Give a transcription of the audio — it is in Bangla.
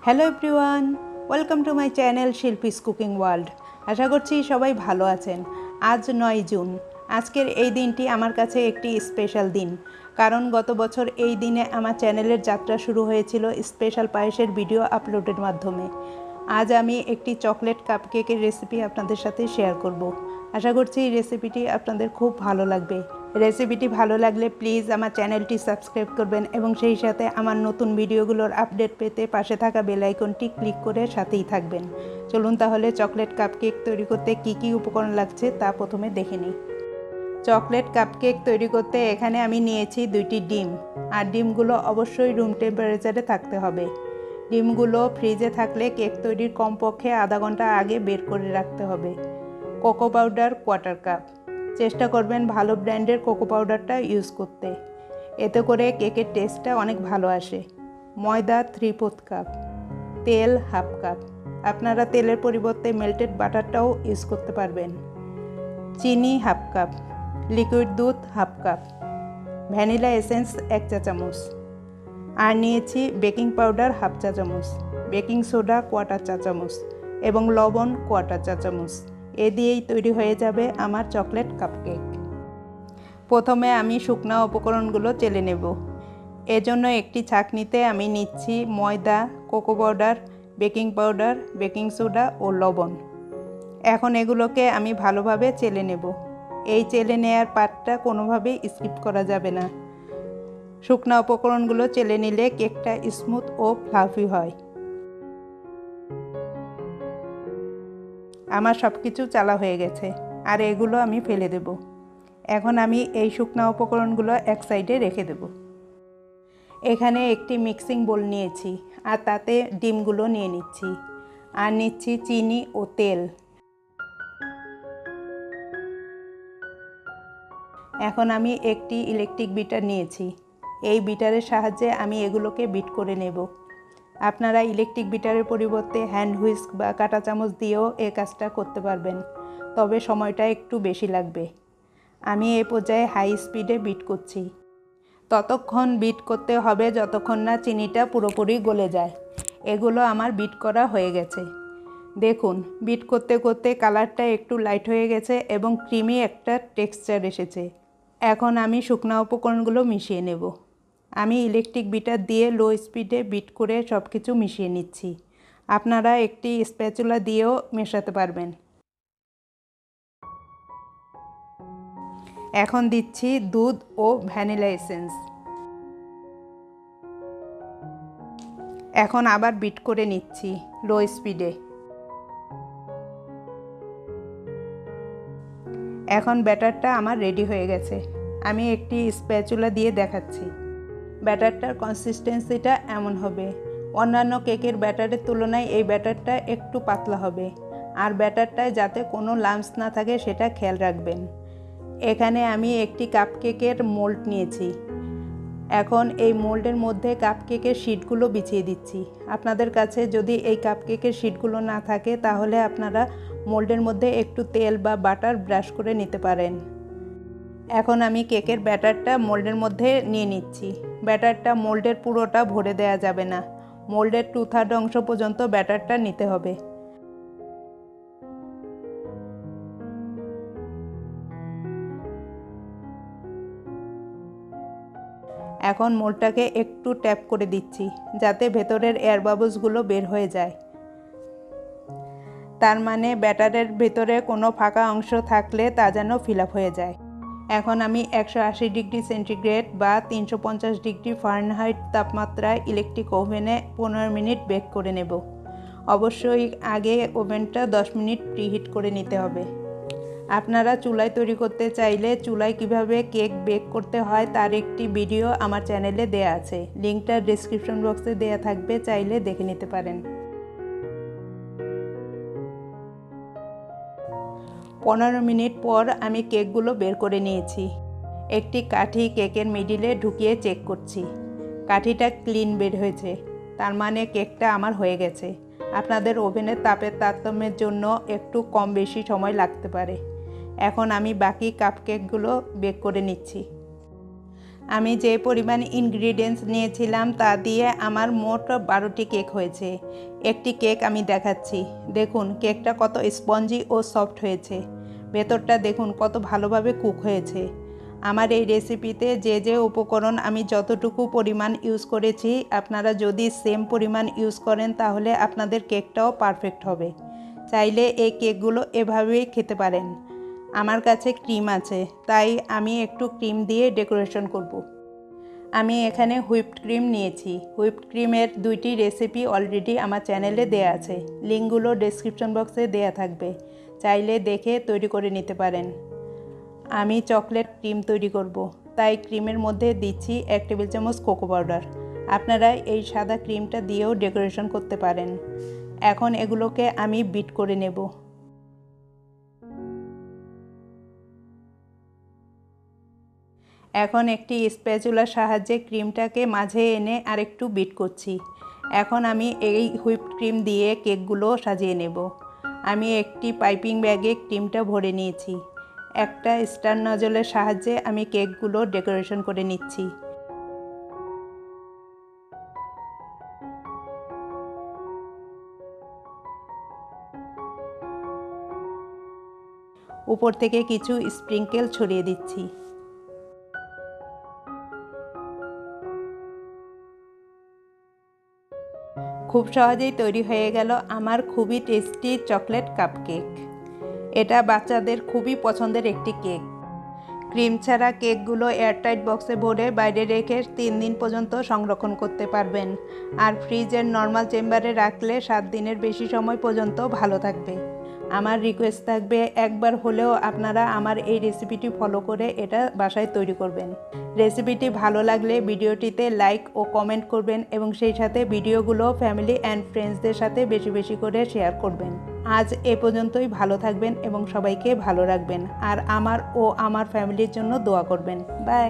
Hello everyone, welcome to my channel Shilpi's cooking world. আশা করছি সবাই ভালো আছেন। আজ 9 জুন। আজকের এই দিনটি আমার কাছে একটি স্পেশাল দিন, কারণ গত বছর এই দিনে আমার চ্যানেলের যাত্রা শুরু হয়েছিল স্পেশাল পায়েসের ভিডিও আপলোডের মাধ্যমে। আজ আমি একটি চকলেট কাপকেকের রেসিপি আপনাদের সাথে শেয়ার করব। আশা করছি এই রেসিপিটি আপনাদের খুব ভালো লাগবে। রেসিপিটি ভালো লাগলে প্লিজ আমার চ্যানেলটি সাবস্ক্রাইব করবেন এবং সেই সাথে আমার নতুন ভিডিওগুলোর আপডেট পেতে পাশে থাকা বেল আইকনটি ক্লিক করে সাথেই থাকবেন। চলুন তাহলে চকলেট কাপকেক তৈরি করতে কি কি উপকরণ লাগছে তা প্রথমে দেখে নিই। চকলেট কাপকেক তৈরি করতে এখানে আমি নিয়েছি 2টি ডিম, আর ডিমগুলো অবশ্যই রুম টেম্পারেচারে থাকতে হবে। ডিমগুলো ফ্রিজে থাকলে কেক তৈরির কমপক্ষে আধা ঘন্টা আগে বের করে রাখতে হবে। Cocoa powder 1/4 cup. চেষ্টা করবেন ভালো ব্র্যান্ডের কোকো পাউডারটা ইউজ করতে, এতে করে কেকের টেস্টটা অনেক ভালো আসে। ময়দা 3/4 কাপ। তেল 1/2 কাপ। আপনারা তেলের পরিবর্তে মেল্টেড বাটারটাও ইউজ করতে পারবেন। চিনি 1/2 কাপ। লিকুইড দুধ 1/2 কাপ। ভ্যানিলা এসেন্স 1 চা চামচ। আর নিয়েছি বেকিং পাউডার 1/2 চা চামচ, বেকিং সোডা 1/4 চা চামচ এবং লবণ 1/4 চা চামচ। এ দিয়েই তৈরি হয়ে যাবে আমার চকলেট কাপকেক। প্রথমে আমি শুকনো উপকরণগুলো চেলে নেব। এজন্য একটি ছাঁকনিতে আমি নিচ্ছি ময়দা, cocoa powder, baking powder, baking soda ও লবণ। এখন এগুলোকে আমি ভালোভাবে চেলে নেব। এই চেলে নেওয়ার পার্টটা কোনোভাবেই স্কিপ করা যাবে না। শুকনো উপকরণগুলো চেলে নিলে কেকটা স্মুথ ও ফ্লাফি হয়। আমার সব কিছু চালা হয়ে গেছে, আর এগুলো আমি ফেলে দেব। এখন আমি এই শুকনো উপকরণগুলো এক সাইডে রেখে দেব। এখানে একটি মিক্সিং বোল নিয়েছি, আর তাতে ডিমগুলো নিয়ে নিচ্ছি, আর নিচ্ছি চিনি ও তেল। এখন আমি একটি ইলেকট্রিক বিটার নিয়েছি। এই বিটারের সাহায্যে আমি এগুলোকে বিট করে নেব। আপনারা ইলেকট্রিক বিটারের পরিবর্তে হ্যান্ড হুইস্ক বা কাঁটা চামচ দিয়েও এই কাজটা করতে পারবেন, তবে সময়টা একটু বেশি লাগবে। আমি এই পর্যায়ে হাই স্পিডে বিট করছি। ততক্ষণ বিট করতে হবে যতক্ষণ না চিনিটা পুরোপুরি গলে যায়। এগুলো আমার বিট করা হয়ে গেছে। দেখুন, বিট করতে করতে কালারটা একটু লাইট হয়ে গেছে এবং ক্রিমি একটা টেক্সচার এসেছে। এখন আমি শুকনো উপকরণগুলো মিশিয়ে নেব। আমি ইলেকট্রিক বিটার দিয়ে লো স্পিডে বিট করে সব কিছু মিশিয়ে নিচ্ছি। আপনারা একটি স্প্যাচুলা দিয়েও মেশাতে পারবেন। এখন দিচ্ছি দুধ ও ভ্যানিলা এসেন্স। এখন আবার বিট করে নিচ্ছি লো স্পিডে। এখন ব্যাটারটা আমার রেডি হয়ে গেছে। আমি একটি স্প্যাচুলা দিয়ে দেখাচ্ছি। ব্যাটারটার কনসিস্টেন্সিটা এমন হবে। অন্যান্য কেকের ব্যাটারের তুলনায় এই ব্যাটারটা একটু পাতলা হবে, আর ব্যাটারটায় যাতে কোনো লাম্পস না থাকে সেটা খেয়াল রাখবেন। এখানে আমি একটি কাপকেকের মোল্ড নিয়েছি। এখন এই মোল্ডের মধ্যে কাপকেকের শিটগুলো বিছিয়ে দিচ্ছি। আপনাদের কাছে যদি এই কাপকেকের শিটগুলো না থাকে তাহলে আপনারা মোল্ডের মধ্যে একটু তেল বা বাটার ব্রাশ করে নিতে পারেন। এখন আমি কেকের ব্যাটারটা মোল্ডের মধ্যে নিয়ে নিচ্ছি। ব্যাটারটা মোল্ডের পুরোটা ভরে দেওয়া যাবে না, মোল্ডের 2/3 অংশ পর্যন্ত ব্যাটারটা নিতে হবে। এখন মোল্ডটাকে একটু ট্যাপ করে দিচ্ছি যাতে ভেতরের এয়ার বাবলসগুলো বের হয়ে যায়। তার মানে ব্যাটারের ভেতরে কোনো ফাঁকা অংশ থাকলে তা যেন ফিল আপ হয়ে যায়। এখন আমি 180 ডিগ্রি সেন্টিগ্রেড বা 350 ডিগ্রি ফারেনহাইট তাপমাত্রায় ইলেকট্রিক ওভেনে 15 মিনিট বেক করে নেব। অবশ্যই আগে ওভেনটা 10 মিনিট প্রিহিট করে নিতে হবে। আপনারা চুলায় তৈরি করতে চাইলে চুলায় কিভাবে কেক বেক করতে হয় তার একটি ভিডিও আমার চ্যানেলে দেয়া আছে। লিঙ্কটা ডেসক্রিপশন বক্সে দেয়া থাকবে, চাইলে দেখে নিতে পারেন। 15 মিনিট পর আমি কেকগুলো বের করে নিয়েছি। একটি কাঠি কেকের মিডিলে ঢুকিয়ে চেক করছি। কাঠিটা ক্লিন বের হয়েছে, তার মানে কেকটা আমার হয়ে গেছে। আপনাদের ওভেনের তাপের তারতম্যের জন্য একটু কম বেশি সময় লাগতে পারে। এখন আমি বাকি কাপকেকগুলো বেক করে নিচ্ছি। আমি যে পরিমাণ ইনগ্রিডিয়েন্টস নিয়েছিলাম তা দিয়ে আমার মোট 12টি কেক হয়েছে। একটি কেক আমি দেখাচ্ছি। দেখুন কেকটা কত স্পঞ্জি ও সফট হয়েছে। ভেতরটা দেখুন কত ভালোভাবে কুক হয়েছে। আমার এই রেসিপিতে যে যে উপকরণ আমি যতটুকু পরিমাণ ইউজ করেছি, আপনারা যদি সেম পরিমাণ ইউজ করেন তাহলে আপনাদের কেকটাও পারফেক্ট হবে। চাইলে এই কেকগুলো এভাবেই খেতে পারেন। আমার কাছে ক্রিম আছে, তাই আমি একটু ক্রিম দিয়ে ডেকোরেশন করব। আমি এখানে হুইপড ক্রিম নিয়েছি। হুইপড ক্রিমের 2টি রেসিপি অলরেডি আমার চ্যানেলে দেয়া আছে। লিঙ্কগুলো ডেসক্রিপশন বক্সে দেয়া থাকবে, চাইলে দেখে তৈরি করে নিতে পারেন। আমি চকলেট ক্রিম তৈরি করব, তাই ক্রিমের মধ্যে দিচ্ছি 1 টেবিল চামচ কোকো পাউডার। আপনারা এই সাদা ক্রিমটা দিয়েও ডেকোরেশন করতে পারেন। এখন এগুলোকে আমি বিট করে নেব। এখন একটি স্প্যাচুলার সাহায্যে ক্রিমটাকে মাঝে এনে আরেকটু বিট করছি। এখন আমি এই হুইপড ক্রিম দিয়ে কেকগুলো সাজিয়ে নেব। আমি একটি পাইপিং ব্যাগে ক্রিমটা ভরে নিয়েছি। একটা স্টার নজলের সাহায্যে আমি কেকগুলো ডেকোরেশন করে নিচ্ছি। উপর থেকে কিছু স্প্রিঙ্কেল ছড়িয়ে দিচ্ছি। খুব সহজেই তৈরি হয়ে গেল আমার খুবই টেস্টি চকলেট কাপকেক। এটা বাচ্চাদের খুবই পছন্দের একটি কেক। ক্রিম ছাড়া কেকগুলো এয়ারটাইট বক্সে ভরে বাইরে রেখে 3 দিন পর্যন্ত সংরক্ষণ করতে পারবেন। আর ফ্রিজের নর্মাল চেম্বারে রাখলে 7 দিনের বেশি সময় পর্যন্ত ভালো থাকবে। আমার রিকোয়েস্ট থাকবে একবার হলেও আপনারা আমার এই রেসিপিটি ফলো করে এটা বাসায় তৈরি করবেন। রেসিপিটি ভালো লাগলে ভিডিওটিতে লাইক ও কমেন্ট করবেন এবং সেই সাথে ভিডিওগুলো ফ্যামিলি অ্যান্ড ফ্রেন্ডসদের সাথে বেশি বেশি করে শেয়ার করবেন। আজ এ পর্যন্তই। ভালো থাকবেন এবং সবাইকে ভালো রাখবেন। আর আমার ও আমার ফ্যামিলির জন্য দোয়া করবেন। বাই।